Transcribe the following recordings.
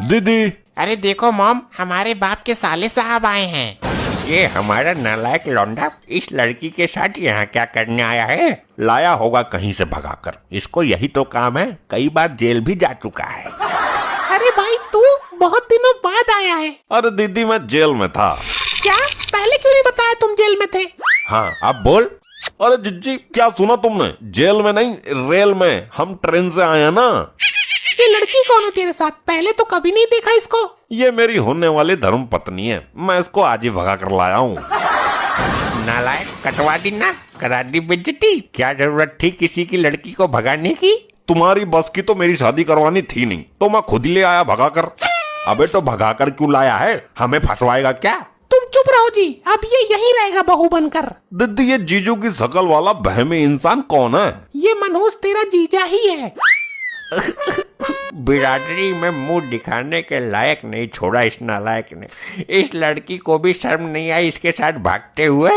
दीदी। अरे देखो मॉम, हमारे बाप के साले साहब आए हैं। ये हमारा नालायक लौंडा इस लड़की के साथ यहाँ क्या करने आया है? लाया होगा कहीं से भगाकर, इसको यही तो काम है, कई बार जेल भी जा चुका है। अरे भाई तू बहुत दिनों बाद आया है। अरे दीदी मैं जेल में था। क्या? पहले क्यों नहीं बताया तुम जेल में थे? हाँ अब बोल। अरे जिज्जी क्या सुना तुमने? जेल में नहीं रेल में, हम ट्रेन से आए हैं ना। ये लड़की कौन है तेरे साथ? पहले तो कभी नहीं देखा इसको। ये मेरी होने वाली धर्म पत्नी है, मैं इसको आज ही भगा कर लाया हूँ। नालायक, कटवा दी ना, करा दी बेइज्जती। क्या जरूरत थी किसी की लड़की को भगाने की? तुम्हारी बस की तो मेरी शादी करवानी थी नहीं, तो मैं खुद ही ले आया भगा कर। अबे तो भगा कर क्यों लाया है? हमें फंसवाएगा क्या? तुम चुप रहो जी, अब ये यहीं रहेगा बहू बनकर। दीदी ये जीजू की शकल वाला बहमी इंसान कौन है? ये मनहूस तेरा जीजा ही है। बिरादरी में मुंह दिखाने के लायक नहीं छोड़ा इस नालायक ने। इस लड़की को भी शर्म नहीं आई इसके साथ भागते हुए।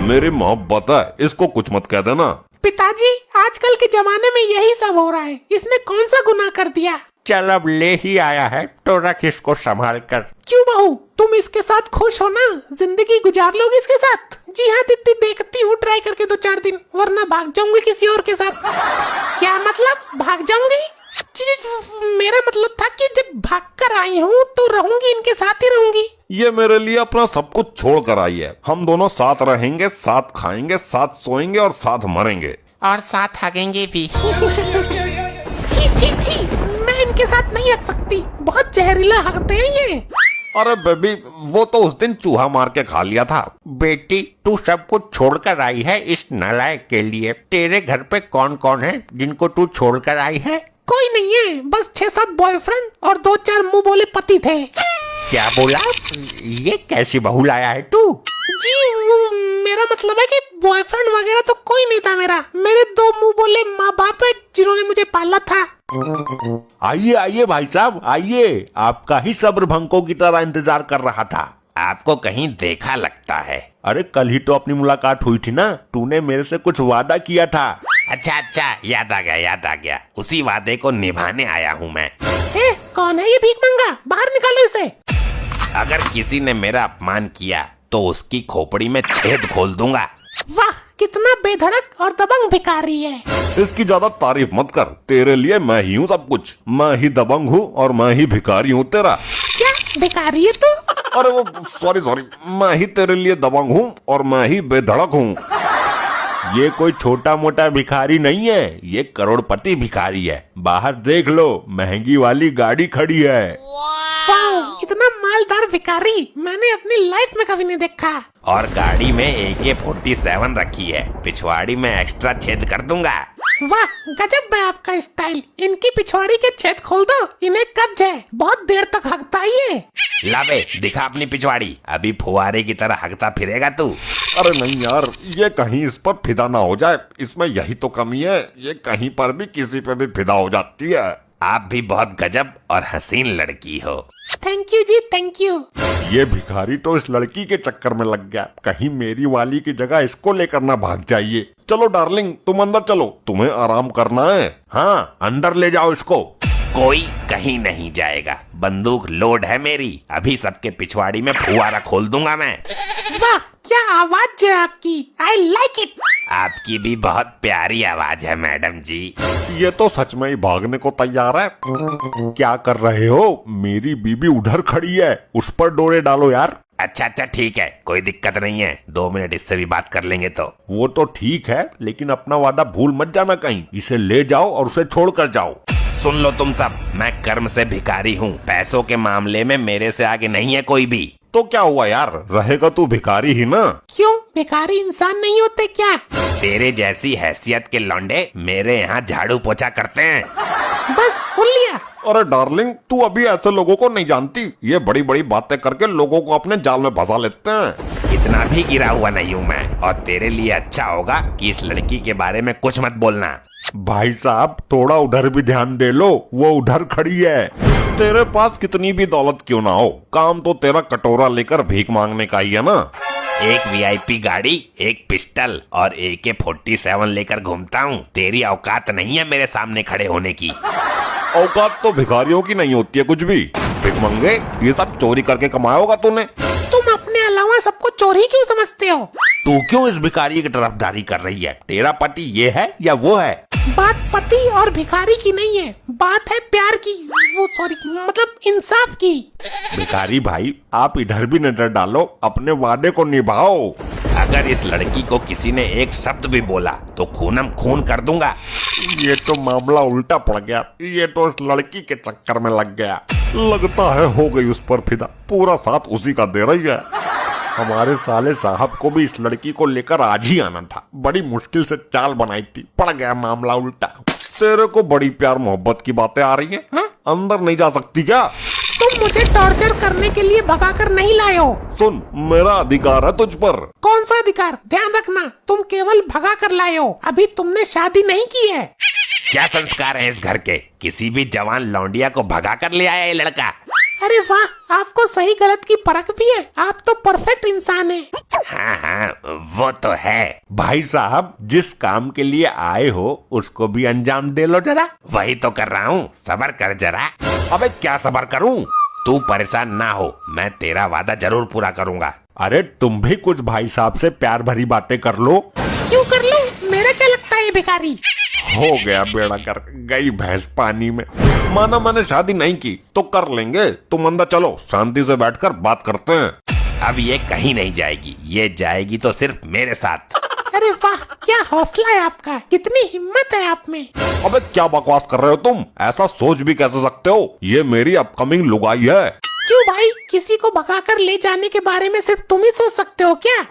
मेरी मोहब्बत है, इसको कुछ मत कह देना। पिताजी आजकल के जमाने में यही सब हो रहा है, इसने कौन सा गुनाह कर दिया? चल अब ले ही आया है तो रख इसको संभाल कर। क्यों बहू, तुम इसके साथ खुश हो ना? जिंदगी गुजार लोगे इसके साथ? जी हाँ दीदी, देखती हूँ ट्राई करके 2-4 दिन, वरना भाग जाऊंगी किसी और के साथ। क्या मतलब भाग जाऊंगी? जी मेरा मतलब था कि जब भाग कर आई हूँ तो रहूंगी, इनके साथ ही रहूंगी। ये मेरे लिए अपना सब कुछ छोड़ कर आई है। हम दोनों साथ रहेंगे, साथ खाएंगे, साथ सोएंगे और साथ मरेंगे। और साथ हगेंगे भी। छी छी छी, मैं इनके साथ नहीं हग सकती, बहुत जहरीला हगते हैं ये। अरे बेबी वो तो उस दिन चूहा मार के खा लिया था। बेटी तू सब कुछ छोड़कर आई है इस नालायक के लिए। तेरे घर पे कौन कौन है जिनको तू छोड़कर आई है? कोई नहीं है, बस 6-7 बॉयफ्रेंड और 2-4 मुंह बोले पति थे। क्या बोला? ये कैसी बहू लाया है तू? जी वो मेरा मतलब है कि बॉयफ्रेंड वगैरह तो कोई नहीं था मेरा। मेरे 2 मुंह बोले माँ बाप है जिन्होंने मुझे पाला था। आइए आइए भाई साहब आइए, आपका ही सब्र भंकों की तरह इंतजार कर रहा था। आपको कहीं देखा लगता है। अरे कल ही तो अपनी मुलाकात हुई थी ना, तूने मेरे से कुछ वादा किया था। अच्छा याद आ गया। उसी वादे को निभाने आया हूँ मैं। कौन है ये भीख मंगा? बाहर निकालो इसे। अगर किसी ने मेरा अपमान किया तो उसकी खोपड़ी में छेद खोल दूंगा। वाह कितना बेधड़क और दबंग भिखारी है। इसकी ज्यादा तारीफ मत कर, तेरे लिए मैं ही हूँ सब कुछ। मैं ही दबंग हूँ और मैं ही भिखारी हूँ तेरा। क्या भिखारी है तू? अरे वो सॉरी मैं ही तेरे लिए दबंग हूँ और मैं ही बेधड़क हूँ। ये कोई छोटा मोटा भिखारी नहीं है, ये करोड़पति भिखारी है। बाहर देख लो, महंगी वाली गाड़ी खड़ी है। वाह इतना मालदार भिखारी मैंने अपनी लाइफ में कभी नहीं देखा। और गाड़ी में AK-47 रखी है, पिछवाड़ी में एक्स्ट्रा छेद कर दूंगा। वाह गजब है आपका स्टाइल। इनकी पिछवाड़ी के छेद खोल दो, इन्हें कब्ज है, बहुत देर तक हगता है ये। लाबे दिखा अपनी पिछवाड़ी, अभी फुहारे की तरह हगता फिरेगा तू। अरे नहीं यार, ये कहीं इस पर फिदा ना हो जाए, इसमें यही तो कमी है। ये कहीं पर भी किसी पे भी फिदा हो जाती है। आप भी बहुत गजब और हसीन लड़की हो। Thank you ji, thank you. ये भिखारी तो इस लड़की के चक्कर में लग गया, कहीं मेरी वाली की जगह इसको लेकर ना भाग जाइए। चलो डार्लिंग तुम अंदर चलो, तुम्हें आराम करना है। हाँ अंदर ले जाओ इसको। कोई कहीं नहीं जाएगा, बंदूक लोड है मेरी, अभी सबके पिछवाड़ी में फुहारा खोल दूंगा मैं। वाह क्या आवाज है आपकी, आई लाइक इट। आपकी भी बहुत प्यारी आवाज है मैडम जी। ये तो सच में ही भागने को तैयार है। क्या कर रहे हो? मेरी बीबी उधर खड़ी है, उस पर डोरे डालो यार। अच्छा ठीक है, कोई दिक्कत नहीं है, 2 मिनट इससे भी बात कर लेंगे तो। वो तो ठीक है, लेकिन अपना वादा भूल मत जाना कहीं। इसे ले जाओ और उसे छोड़ कर जाओ। सुन लो तुम सब, मैं कर्म से भिखारी हूँ, पैसों के मामले में मेरे से आगे नहीं है कोई भी। तो क्या हुआ यार, रहेगा तू भिखारी ही ना। क्यों भिखारी इंसान नहीं होते क्या? तेरे जैसी हैसियत के लौंडे मेरे यहाँ झाड़ू पोछा करते हैं। बस सुन लिया। अरे डार्लिंग तू अभी ऐसे लोगों को नहीं जानती, ये बड़ी बड़ी बातें करके लोगों को अपने जाल में फंसा लेते हैं। इतना भी गिरा हुआ नहीं हूँ मैं, और तेरे लिए अच्छा होगा कि इस लड़की के बारे में कुछ मत बोलना। भाई साहब थोड़ा उधर भी ध्यान दे लो, वो उधर खड़ी है। तेरे पास कितनी भी दौलत क्यों ना हो, काम तो तेरा कटोरा लेकर भीख मांगने का ही है ना। एक VIP गाड़ी, एक पिस्टल और AK-47 लेकर घूमता हूँ। तेरी औकात नहीं है मेरे सामने खड़े होने की। औकात तो भिखारियों की नहीं होती है कुछ भी। भिखमंगे, ये सब चोरी करके कमाया होगा तूने। तुम अपने अलावा सबको चोरी क्यों समझते हो? तू क्यों इस भिखारी की तरफदारी कर रही है? तेरा पति ये है या वो है? बात पति और भिखारी की नहीं है, बात है प्यार की, वो सॉरी मतलब इंसाफ की। भिखारी भाई, आप इधर भी नजर डालो, अपने वादे को निभाओ। अगर इस लड़की को किसी ने एक शब्द भी बोला तो खूनम खून कर दूंगा। ये तो मामला उल्टा पड़ गया, ये तो इस लड़की के चक्कर में लग गया। लगता है हो गई उस पर फिदा, पूरा साथ उसी का दे रही है। हमारे साले साहब को भी इस लड़की को लेकर आज ही आना था, बड़ी मुश्किल से चाल बनाई थी, पड़ गया मामला उल्टा। तेरे को बड़ी प्यार मोहब्बत की बातें आ रही हैं? अंदर नहीं जा सकती क्या? तुम मुझे टॉर्चर करने के लिए भगाकर नहीं लाए हो। सुन, मेरा अधिकार है तुझ पर। कौन सा अधिकार? ध्यान रखना, तुम केवल भगा कर लाए हो, अभी तुमने शादी नहीं की है। क्या संस्कार है इस घर के? किसी भी जवान लौंडिया को भगा कर ले आया ये लड़का। अरे वाह, आपको सही गलत की परख भी है, आप तो परफेक्ट इंसान हैं। हाँ हाँ, वो तो है। भाई साहब, जिस काम के लिए आए हो उसको भी अंजाम दे लो जरा। वही तो कर रहा हूँ, सबर कर जरा। अबे क्या सबर करूं? तू परेशान ना हो, मैं तेरा वादा जरूर पूरा करूंगा। अरे तुम भी कुछ भाई साहब से प्यार भरी बातें कर लो। क्यों कर लूं? मेरा क्या लगता है ये भिखारी? हो गया बेड़ा कर, गई भैंस पानी में। माना मैंने शादी नहीं की तो कर लेंगे, तुम अंदर चलो, शांति से बैठकर बात करते हैं। अब ये कहीं नहीं जाएगी, ये जाएगी तो सिर्फ मेरे साथ। अरे वाह, क्या हौसला है आपका, कितनी हिम्मत है आप में। अबे क्या बकवास कर रहे हो तुम? ऐसा सोच भी कैसे सकते हो? ये मेरी अपकमिंग लुगाई है। क्यों भाई, किसी को भगाकर ले जाने के बारे में सिर्फ तुम ही सोच सकते हो क्या?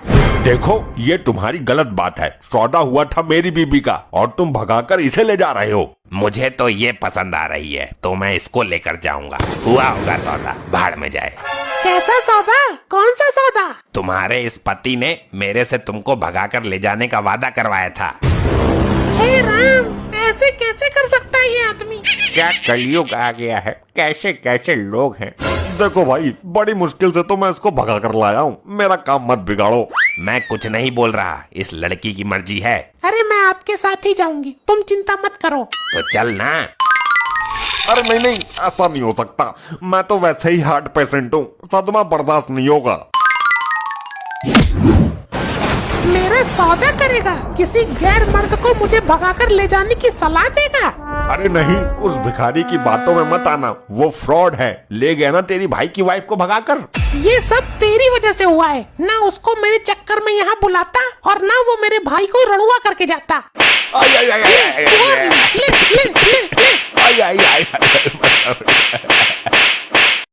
देखो, ये तुम्हारी गलत बात है। सौदा हुआ था मेरी बीबी का और तुम भगाकर इसे ले जा रहे हो। मुझे तो ये पसंद आ रही है तो मैं इसको लेकर जाऊंगा। हुआ होगा सौदा, भाड़ में जाए। कैसा सौदा? कौन सा सौदा? तुम्हारे इस पति ने मेरे से तुमको भगाकर ले जाने का वादा करवाया था। हे राम, ऐसे कैसे कर सकता है ये आदमी? क्या कलयुग आ गया है, कैसे कैसे लोग हैं। देखो भाई, बड़ी मुश्किल से तो मैं इसको भगा कर लाया हूँ, मेरा काम मत बिगाड़ो। मैं कुछ नहीं बोल रहा, इस लड़की की मर्जी है। अरे मैं आपके साथ ही जाऊंगी, तुम चिंता मत करो। तो चल ना। अरे नहीं नहीं, ऐसा नहीं हो सकता, मैं तो वैसे ही हार्ट पेशेंट हूँ, सदमा बर्दाश्त नहीं होगा। मेरा सौदा करेगा? किसी गैर मर्द को मुझे भगाकर ले जाने की सलाह देगा? अरे नहीं, उस भिखारी की बातों में मत आना, वो फ्रॉड है। ले गया ना तेरी भाई की वाइफ को भगाकर। ये सब तेरी वजह से हुआ है, ना उसको मेरे चक्कर में यहाँ बुलाता और ना वो मेरे भाई को रणुआ करके जाता। आई आई आई आई आई आई आई आई आई आई आई आई आई आई